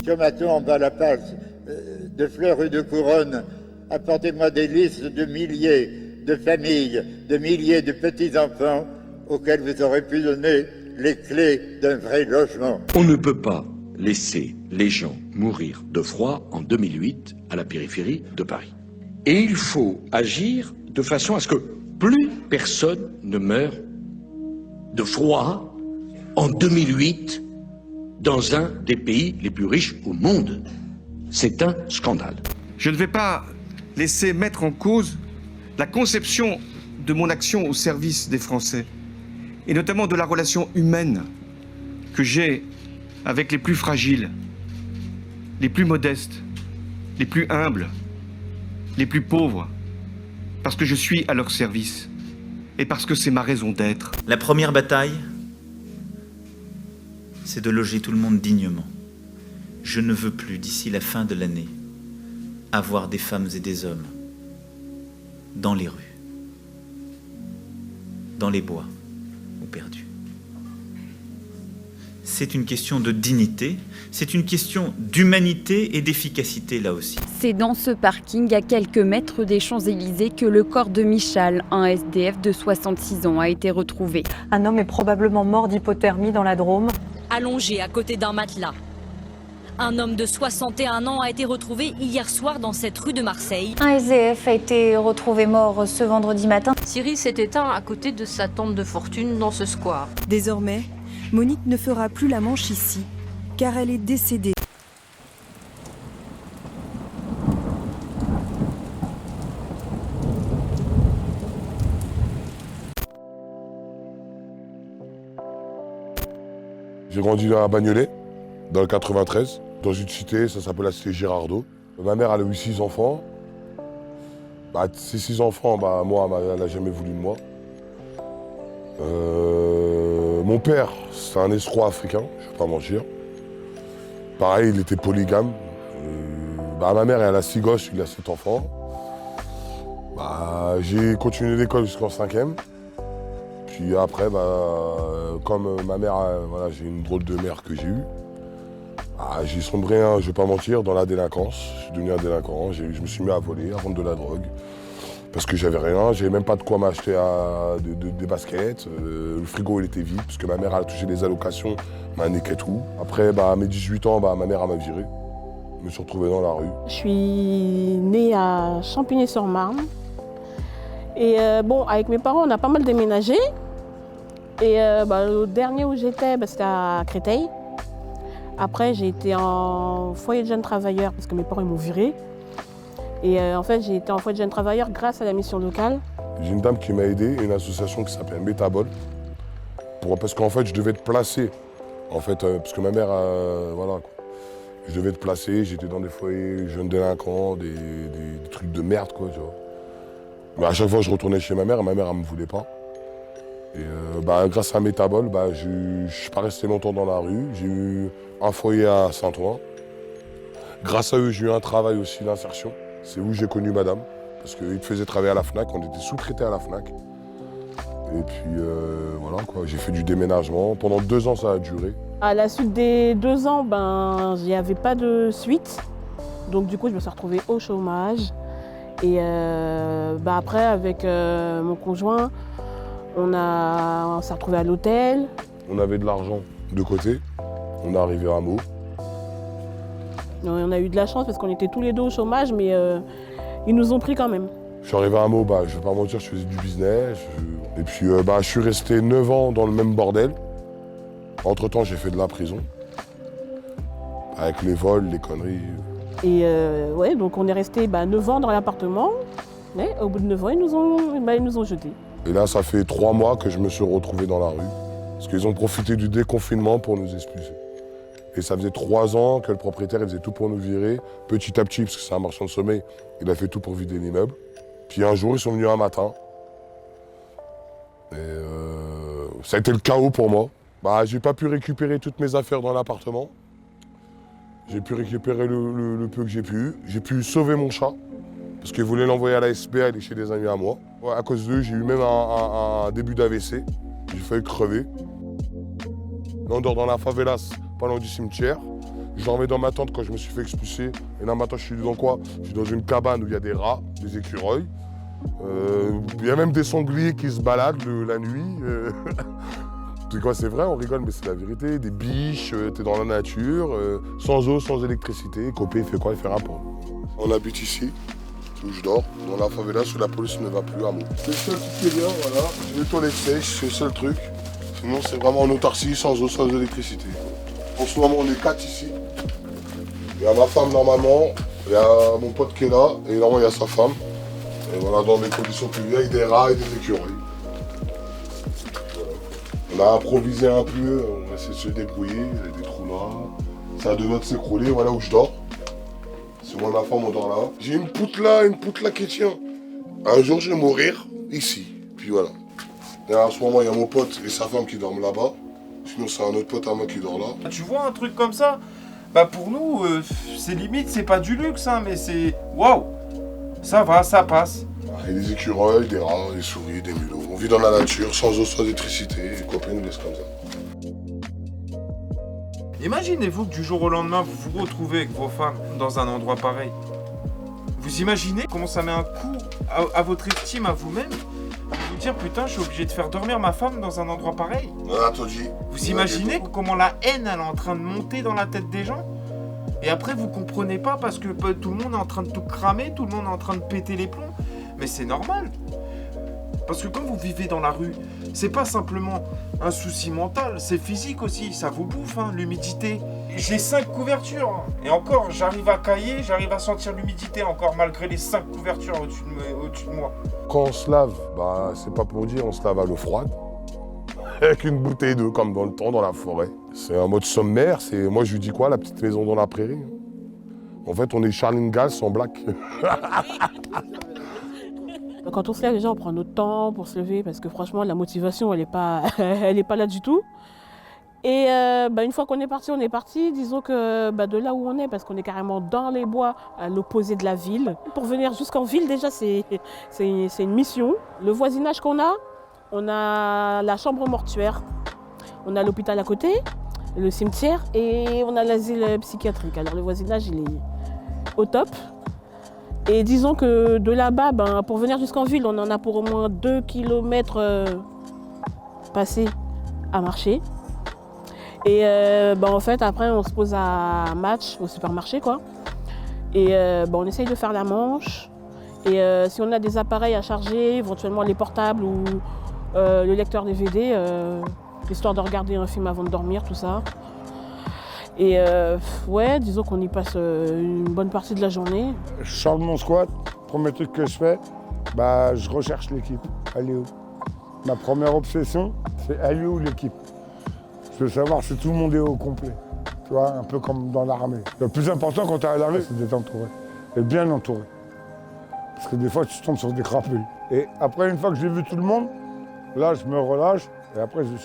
Tomato en bas la passe, de Fleurs et de Couronne, apportez-moi des listes de milliers de familles, de milliers de petits-enfants auxquels vous aurez pu donner les clés d'un vrai logement. On ne peut pas laisser les gens mourir de froid en 2008 à la périphérie de Paris. Et il faut agir de façon à ce que plus personne ne meure de froid en 2008 dans un des pays les plus riches au monde. C'est un scandale. Je ne vais pas laisser mettre en cause la conception de mon action au service des Français, et notamment de la relation humaine que j'ai avec les plus fragiles, les plus modestes, les plus humbles, les plus pauvres, parce que je suis à leur service et parce que c'est ma raison d'être. La première bataille, c'est de loger tout le monde dignement. Je ne veux plus, d'ici la fin de l'année, avoir des femmes et des hommes dans les rues, dans les bois ou perdus. C'est une question de dignité, c'est une question d'humanité et d'efficacité là aussi. C'est dans ce parking, à quelques mètres des Champs-Élysées, que le corps de Michal, un SDF de 66 ans, a été retrouvé. Un homme est probablement mort d'hypothermie dans la Drôme. Allongé à côté d'un matelas. Un homme de 61 ans a été retrouvé hier soir dans cette rue de Marseille. Un SDF a été retrouvé mort ce vendredi matin. Cyril s'est éteint à côté de sa tente de fortune dans ce square. Désormais, Monique ne fera plus la manche ici, car elle est décédée. J'ai grandi à Bagnolet, dans le 93, dans une cité, ça s'appelle la cité Girardot. Ma mère, elle a eu 6 enfants. Ces 6 enfants, moi, elle n'a jamais voulu de moi. Mon père, c'est un escroc africain, je ne vais pas mentir. Pareil, il était polygame. Ma mère, elle a 6 gosses, il a 7 enfants. J'ai continué l'école jusqu'en 5e. Puis après, comme ma mère, j'ai une drôle de mère que j'ai eue, j'ai sombré, je ne vais pas mentir, dans la délinquance. Je suis devenu un délinquant, je me suis mis à voler, à vendre de la drogue. Parce que j'avais rien, j'avais même pas de quoi m'acheter des baskets. Le frigo, il était vide, parce que ma mère a touché des allocations, m'a niqué tout. Après, à mes 18 ans, ma mère m'a viré. Je me suis retrouvé dans la rue. Je suis née à Champigny-sur-Marne. Et avec mes parents, on a pas mal déménagé. Et le dernier où j'étais, c'était à Créteil. Après, j'ai été en foyer de jeunes travailleurs parce que mes parents m'ont viré. Et en fait, j'ai été en foyer de jeunes travailleurs grâce à la mission locale. J'ai une dame qui m'a aidé, une association qui s'appelle Métabol. Parce qu'en fait, je devais être placé. En fait, parce que ma mère, je devais être placé. J'étais dans des foyers jeunes délinquants, des trucs de merde, quoi, tu vois. Mais à chaque fois, je retournais chez ma mère, elle ne me voulait pas. Et grâce à Métabol, je ne suis pas resté longtemps dans la rue. J'ai eu un foyer à Saint-Ouen. Grâce à eux, j'ai eu un travail aussi d'insertion. C'est où j'ai connu madame. Parce qu'ils me faisaient travailler à la FNAC, on était sous-traités à la FNAC. Et puis j'ai fait du déménagement. Pendant 2 ans, ça a duré. À la suite des 2 ans, il n'y avait pas de suite. Donc du coup, je me suis retrouvée au chômage. Et après, avec mon conjoint, on s'est retrouvés à l'hôtel. On avait de l'argent de côté. On est arrivé à Meaux. On a eu de la chance parce qu'on était tous les deux au chômage, mais ils nous ont pris quand même. Je suis arrivé à Meaux, je ne vais pas mentir, je faisais du business. Et puis je suis resté 9 ans dans le même bordel. Entre-temps, j'ai fait de la prison. Avec les vols, les conneries. Et donc on est resté 9 ans dans l'appartement. Mais au bout de 9 ans, ils nous ont jetés. Et là, ça fait 3 mois que je me suis retrouvé dans la rue. Parce qu'ils ont profité du déconfinement pour nous expulser. Et ça faisait 3 ans que le propriétaire il faisait tout pour nous virer, petit à petit, parce que c'est un marchand de sommeil, il a fait tout pour vider l'immeuble. Puis un jour, ils sont venus un matin. Et ça a été le chaos pour moi. J'ai pas pu récupérer toutes mes affaires dans l'appartement. J'ai pu récupérer le peu que j'ai pu. J'ai pu sauver mon chat, parce qu'ils voulaient l'envoyer à la SPA, aller chez des amis à moi. À cause d'eux, j'ai eu même un début d'AVC. J'ai failli crever. Là, on dort dans la favelas pas loin du cimetière. Je dormais dans ma tente quand je me suis fait expulser. Et là maintenant je suis dans quoi? Je suis dans une cabane où il y a des rats, des écureuils. Il y a même des sangliers qui se baladent la nuit. C'est quoi, c'est vrai, on rigole, mais c'est la vérité. Des biches, t'es dans la nature, sans eau, sans électricité. Copé, il fait quoi? Il fait rapport. On habite ici, où je dors, dans la favela, où la police ne va plus à moi. C'est le seul truc qui est bien, voilà. J'ai les toilettes sèches, c'est le seul truc. Sinon, c'est vraiment en autarcie, sans eau, sans électricité. En ce moment, on est 4 ici. Il y a ma femme, normalement. Il y a mon pote qui est là. Et normalement, il y a sa femme. Et voilà, dans des conditions plus vieilles, des rats et des écureuils. On a improvisé un peu, on a essayé de se débrouiller, il y a des trous là. Ça a donné de s'écrouler, voilà où je dors. C'est moi et ma femme, on dort là. J'ai une poutre là qui tient. Un jour, je vais mourir ici. Puis voilà. Et à ce moment, il y a mon pote et sa femme qui dorment là-bas. Sinon, c'est un autre pote à moi qui dort là. Tu vois un truc comme ça, bah pour nous, c'est limite, c'est pas du luxe, hein, mais c'est... Waouh! Ça va, ça passe. Il y a des écureuils, des rats, des souris, des mulots. On vit dans la nature, sans eau, sans électricité. Les copains nous laissent comme ça. Imaginez-vous que du jour au lendemain, vous vous retrouvez avec vos femmes dans un endroit pareil. Vous imaginez comment ça met un coup à votre estime, à vous-même? Vous dire, putain, je suis obligé de faire dormir ma femme dans un endroit pareil. Vous imaginez comment la haine, elle est en train de monter dans la tête des gens? Et après, vous comprenez pas parce que tout le monde est en train de tout cramer, tout le monde est en train de péter les plombs. Mais c'est normal. Parce que quand vous vivez dans la rue, c'est pas simplement un souci mental, c'est physique aussi. Ça vous bouffe, hein, l'humidité. J'ai 5 couvertures. Hein, et encore, j'arrive à cailler, j'arrive à sentir l'humidité encore malgré les 5 couvertures au-dessus de moi. Quand on se lave, bah, c'est pas pour dire, on se lave à l'eau froide. Avec une bouteille d'eau, comme dans le temps, dans la forêt. C'est un mode sommaire, c'est... Moi, je lui dis quoi, la petite maison dans la prairie? En fait, on est Charles Ingalls en black. Quand on se lève, déjà, on prend notre temps pour se lever parce que franchement, la motivation, elle n'est pas, elle est pas là du tout. Et une fois qu'on est parti, on est parti. Disons que de là où on est, parce qu'on est carrément dans les bois, à l'opposé de la ville. Pour venir jusqu'en ville, déjà, c'est une mission. Le voisinage qu'on a, on a la chambre mortuaire, on a l'hôpital à côté, le cimetière et on a l'asile psychiatrique. Alors le voisinage, il est au top. Et disons que de là-bas, pour venir jusqu'en ville, on en a pour au moins 2 km passés à marcher. Et en fait, après, on se pose à match au supermarché, quoi. Et on essaye de faire la manche. Et si on a des appareils à charger, éventuellement les portables ou le lecteur DVD, histoire de regarder un film avant de dormir, tout ça. Et ouais, disons qu'on y passe une bonne partie de la journée. Je sors de mon squat, premier truc que je fais, je recherche l'équipe. Elle est où? Ma première obsession, c'est elle est où l'équipe? Je veux savoir si tout le monde est au complet. Tu vois, un peu comme dans l'armée. Le plus important quand tu es à l'armée, c'est d'être entouré. Et bien entouré. Parce que des fois, tu tombes sur des crapules. Et après, une fois que j'ai vu tout le monde, là, je me relâche. Et après, je vais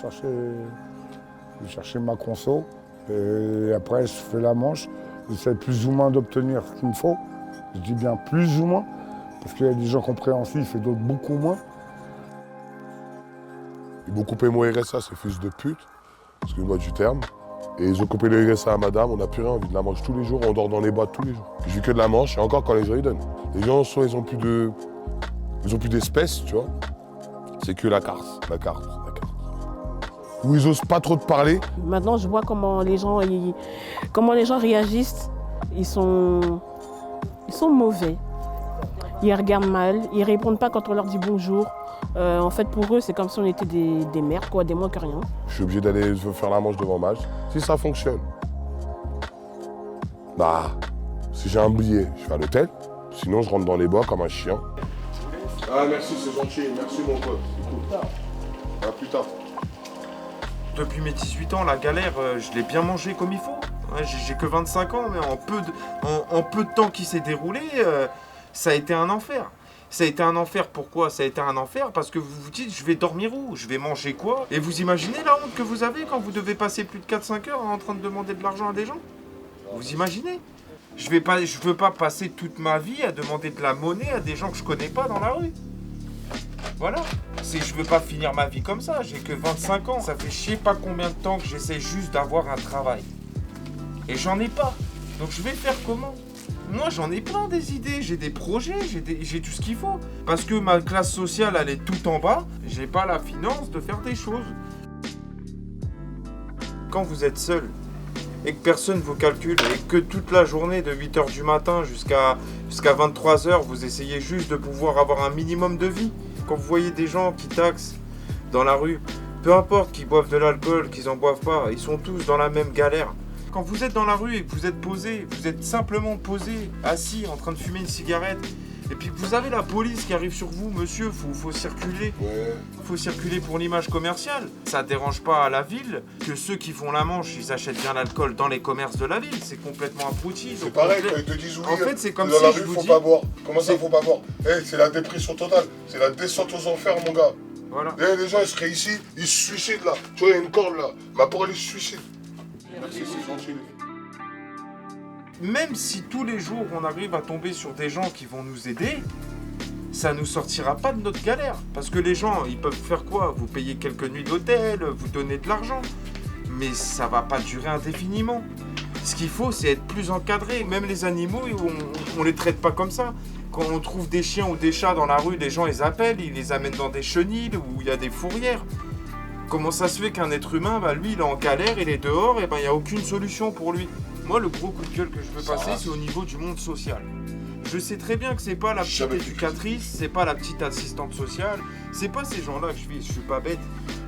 chercher ma conso. Et après, je fais la manche. J'essaie plus ou moins d'obtenir ce qu'il me faut. Je dis bien plus ou moins, parce qu'il y a des gens compréhensifs et d'autres beaucoup moins. Ils m'ont coupé mon RSA, ces fils de pute, excuse-moi du terme. Et ils ont coupé le RSA à madame, on n'a plus rien, on vit de la manche tous les jours, on dort dans les boîtes tous les jours. Je vis que de la manche, et encore quand les gens ils donnent. Les gens, soit ils ont plus d'espèces, tu vois. C'est que la carte. Où ils osent pas trop te parler. Maintenant, je vois comment les gens réagissent. Ils sont mauvais. Ils regardent mal, ils répondent pas quand on leur dit bonjour. En fait, pour eux, c'est comme si on était des merdes, quoi, des moins que rien. Je suis obligé d'aller faire la manche devant match. Si ça fonctionne, si j'ai un billet, je vais à l'hôtel. Sinon, je rentre dans les bois comme un chien. Ah, merci, c'est gentil. Merci, mon pote. C'est cool. À plus tard. Depuis mes 18 ans, la galère, je l'ai bien mangée comme il faut. J'ai que 25 ans, mais en peu de temps qui s'est déroulé, ça a été un enfer. Ça a été un enfer, pourquoi? Ça a été un enfer parce que vous vous dites, je vais dormir où? Je vais manger quoi? Et vous imaginez la honte que vous avez quand vous devez passer plus de 4-5 heures en train de demander de l'argent à des gens? Vous imaginez? Je veux pas passer toute ma vie à demander de la monnaie à des gens que je connais pas dans la rue. Voilà. Je veux pas finir ma vie comme ça, j'ai que 25 ans. Ça fait je sais pas combien de temps que j'essaie juste d'avoir un travail. Et j'en ai pas. Donc je vais faire comment? Moi, j'en ai plein des idées, j'ai des projets, j'ai tout ce qu'il faut. Parce que ma classe sociale, elle est tout en bas, j'ai pas la finance de faire des choses. Quand vous êtes seul et que personne vous calcule et que toute la journée de 8h du matin jusqu'à 23h, vous essayez juste de pouvoir avoir un minimum de vie. Quand vous voyez des gens qui taxent dans la rue, peu importe qu'ils boivent de l'alcool, qu'ils en boivent pas, ils sont tous dans la même galère. Quand vous êtes dans la rue et que vous êtes posé, vous êtes simplement posé, assis, en train de fumer une cigarette, et puis que vous avez la police qui arrive sur vous, monsieur, faut circuler. Faut circuler pour l'image commerciale. Ça dérange pas à la ville que ceux qui font la manche, ils achètent bien l'alcool dans les commerces de la ville. C'est complètement abruti. C'est pareil, quand ils te disent oui, en fait, c'est comme dans si la je rue, vous faut dis... pas boire. Comment ça, faut pas boire? C'est la dépression totale. C'est la descente aux enfers, mon gars. Voilà. Les gens, ils seraient ici, ils se suicident là. Tu vois, il y a une corde là. Ma pour aller se suicide. Merci, c'est gentil. Même si tous les jours on arrive à tomber sur des gens qui vont nous aider, ça nous sortira pas de notre galère. Parce que les gens, ils peuvent faire quoi? Vous payer quelques nuits d'hôtel, vous donner de l'argent. Mais ça va pas durer indéfiniment. Ce qu'il faut, c'est être plus encadré. Même les animaux, on les traite pas comme ça. Quand on trouve des chiens ou des chats dans la rue, les gens les appellent, ils les amènent dans des chenils où il y a des fourrières. Comment ça se fait qu'un être humain, lui, il est en galère, il est dehors, et il n'y a aucune solution pour lui? Moi, le gros coup de gueule que je veux passer, c'est au niveau du monde social. Je sais très bien que c'est pas la petite éducatrice, c'est pas la petite assistante sociale, c'est pas ces gens-là que je suis pas bête.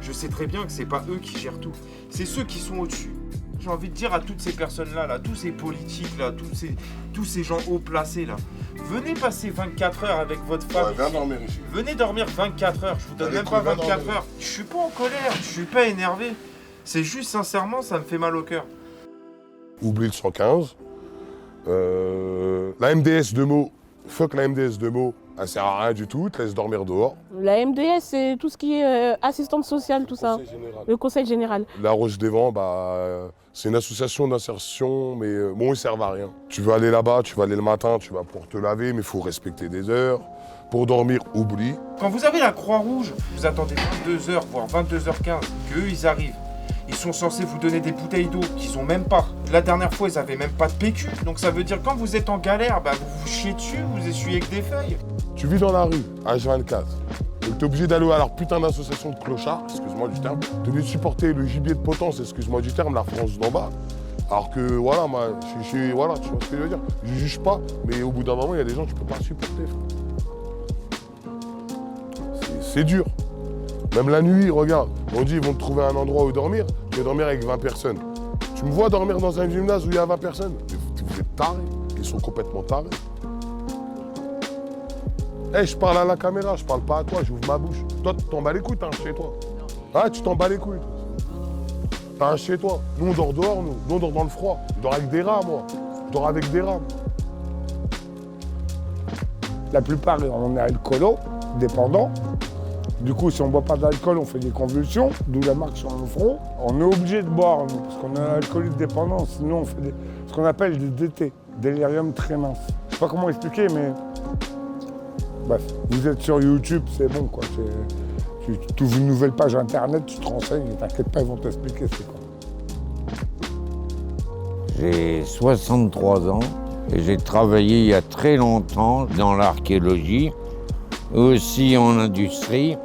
Je sais très bien que c'est pas eux qui gèrent tout, c'est ceux qui sont au-dessus. J'ai envie de dire à toutes ces personnes-là, tous ces politiques-là, tous ces gens haut placés là, venez passer 24 heures avec votre femme. Viens dormir ici. Venez dormir 24 heures, je vous donne même pas 24 heures. Je suis pas en colère, je suis pas énervé. C'est juste sincèrement, ça me fait mal au cœur. Oublie le 115. La MDS de Meaux, fuck la MDS de Meaux, elle sert à rien du tout, te laisse dormir dehors. La MDS, c'est tout ce qui est assistante sociale, tout ça. Le conseil général. La Roche des Vents, c'est une association d'insertion, mais bon, ils servent à rien. Tu veux aller là-bas, tu vas aller le matin, tu vas pour te laver, mais il faut respecter des heures. Pour dormir, oublie. Quand vous avez la Croix-Rouge, vous attendez 22h, voire 22h15, qu'eux, ils arrivent. Ils sont censés vous donner des bouteilles d'eau qu'ils ont même pas. La dernière fois, ils avaient même pas de PQ. Donc ça veut dire quand vous êtes en galère, vous vous chiez dessus, vous essuyez avec des feuilles. Tu vis dans la rue, H24. Donc t'es obligé d'aller à leur putain d'association de clochards, excuse-moi du terme. T'es obligé de supporter le gibier de Potence, excuse-moi du terme, la France d'en bas. Alors que voilà, moi, voilà, tu vois ce que je veux dire. Je juge pas, mais au bout d'un moment, il y a des gens que tu peux pas supporter. C'est dur. Même la nuit, regarde, on dit ils vont te trouver un endroit où dormir, tu vas dormir avec 20 personnes. Tu me vois dormir dans un gymnase où il y a 20 personnes? Vous êtes tarés, ils sont complètement tarés. Je parle à la caméra, je parle pas à toi, j'ouvre ma bouche. Toi, tu t'en bats les couilles, t'as un chez toi. Ah, tu t'en bats les couilles. T'as un chez toi. Nous, on dort dehors, nous on dort dans le froid. Je dors avec des rats, moi. Je dors avec des rats. La plupart, on est alcoolo, dépendant. Du coup, si on ne boit pas d'alcool, on fait des convulsions, d'où la marque sur le front. On est obligé de boire, nous, parce qu'on a un alcoolique dépendant, sinon on fait ce qu'on appelle des DT, délirium très mince. Je sais pas comment expliquer, mais bref, vous êtes sur YouTube, c'est bon, quoi. Tu ouvres une nouvelle page internet, tu te renseignes, et t'inquiète pas, ils vont t'expliquer c'est quoi. J'ai 63 ans et j'ai travaillé il y a très longtemps dans l'archéologie, aussi en industrie.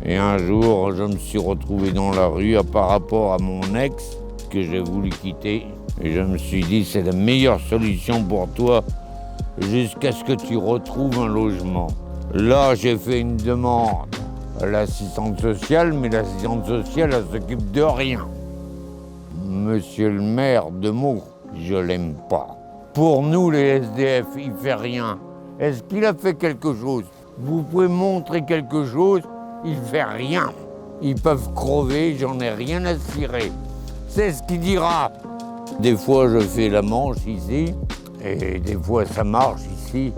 Et un jour, je me suis retrouvé dans la rue par rapport à mon ex que j'ai voulu quitter. Et je me suis dit, c'est la meilleure solution pour toi jusqu'à ce que tu retrouves un logement. Là, j'ai fait une demande à l'assistante sociale, mais l'assistante sociale, elle s'occupe de rien. Monsieur le maire de Meaux, je l'aime pas. Pour nous, les SDF, il fait rien. Est-ce qu'il a fait quelque chose? Vous pouvez montrer quelque chose? Il fait rien. Ils peuvent crever, j'en ai rien à cirer. C'est ce qu'il dira. Des fois, je fais la manche ici, et des fois, ça marche ici.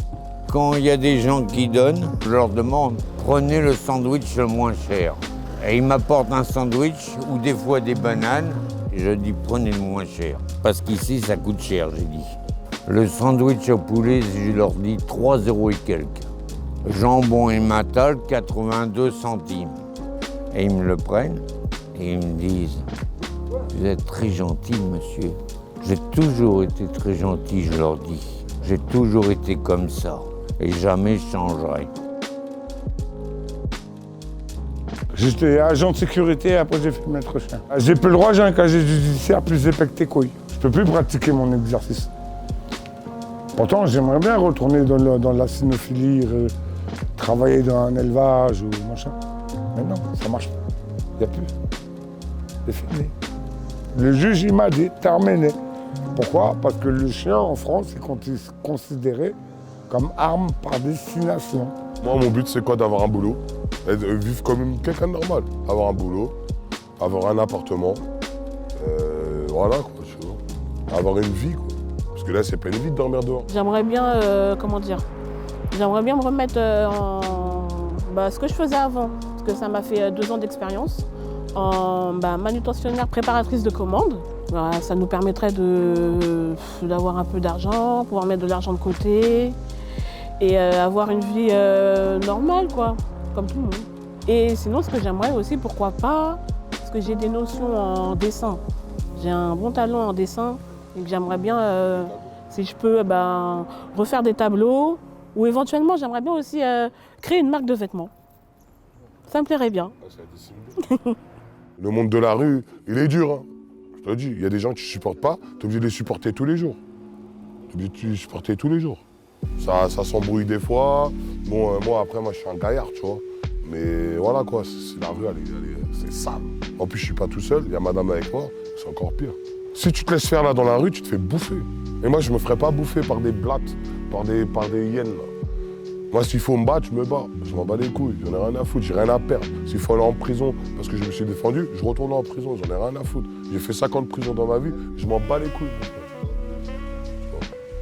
Quand il y a des gens qui donnent, je leur demande, prenez le sandwich le moins cher. Et ils m'apportent un sandwich ou des fois des bananes, et je dis, prenez le moins cher. Parce qu'ici, ça coûte cher, j'ai dit. Le sandwich au poulet, je leur dis 3 € et quelques. Jambon et matal, 82 centimes. Et ils me le prennent et ils me disent, vous êtes très gentil, monsieur. J'ai toujours été très gentil, je leur dis. J'ai toujours été comme ça et jamais je changerai. J'étais agent de sécurité et après j'ai fait maître chien. J'ai plus le droit, j'ai un casier judiciaire plus épais que tes couilles. Je peux plus pratiquer mon exercice. Pourtant, j'aimerais bien retourner dans la cynophilie, travailler dans un élevage ou machin. Mais non, ça marche pas. Il n'y a plus. C'est fini. Le juge, il m'a dit, terminé. Pourquoi? Parce que le chien en France est considéré comme arme par destination. Moi, mon but, c'est quoi? D'avoir un boulot. Et de vivre comme quelqu'un de normal. Avoir un boulot, avoir un appartement. Voilà, quoi, tu vois. Avoir une vie, quoi. Parce que là, c'est pas une vie de dormir dehors. J'aimerais bien, j'aimerais bien me remettre en ce que je faisais avant. Parce que ça m'a fait 2 ans d'expérience en manutentionnaire préparatrice de commandes. Voilà, ça nous permettrait d'avoir un peu d'argent, pouvoir mettre de l'argent de côté et avoir une vie normale, quoi, comme tout le monde. Et sinon, ce que j'aimerais aussi, pourquoi pas, parce que j'ai des notions en dessin. J'ai un bon talent en dessin et que j'aimerais bien, si je peux, refaire des tableaux ou éventuellement, j'aimerais bien aussi créer une marque de vêtements. Ça me plairait bien. Le monde de la rue, il est dur, hein. Je te dis, il y a des gens que tu ne supportes pas, tu es obligé de les supporter tous les jours. Tu es obligé de les supporter tous les jours. Ça s'embrouille des fois. Bon, moi, je suis un gaillard, tu vois. Mais voilà, quoi, la rue, c'est sale. En plus, je suis pas tout seul, il y a madame avec moi, c'est encore pire. Si tu te laisses faire là dans la rue, tu te fais bouffer. Et moi, je me ferais pas bouffer par des blattes, par des hyènes, là. Moi, s'il faut me battre, je me bats. Je m'en bats les couilles, j'en ai rien à foutre, j'ai rien à perdre. S'il faut aller en prison parce que je me suis défendu, je retourne en prison, j'en ai rien à foutre. J'ai fait 50 prisons dans ma vie, je m'en bats les couilles.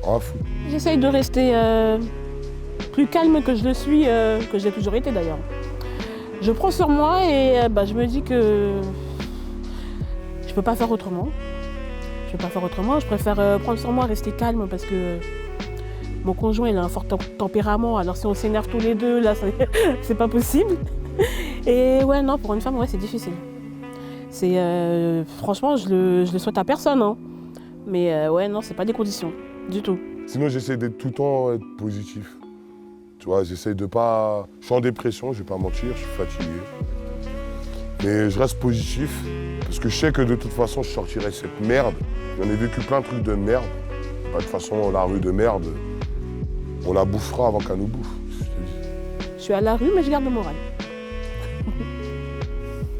Rien à foutre. J'essaye de rester plus calme que je le suis, que j'ai toujours été d'ailleurs. Je prends sur moi et je me dis que je peux pas faire autrement. Je préfère prendre sur moi, rester calme parce que mon conjoint, il a un fort tempérament, alors si on s'énerve tous les deux, là, c'est pas possible. Et ouais, non, pour une femme, ouais, c'est difficile. Franchement, je le souhaite à personne, hein. Mais ouais, non, c'est pas des conditions, du tout. Sinon, j'essaie d'être tout le temps être positif. Tu vois, j'essaie de pas... Je suis en dépression, je vais pas mentir, je suis fatigué. Mais je reste positif, parce que je sais que de toute façon, je sortirai cette merde. J'en ai vécu plein de trucs de merde. De toute façon, la rue de merde, on la bouffera avant qu'elle nous bouffe. Je suis à la rue, mais je garde le moral.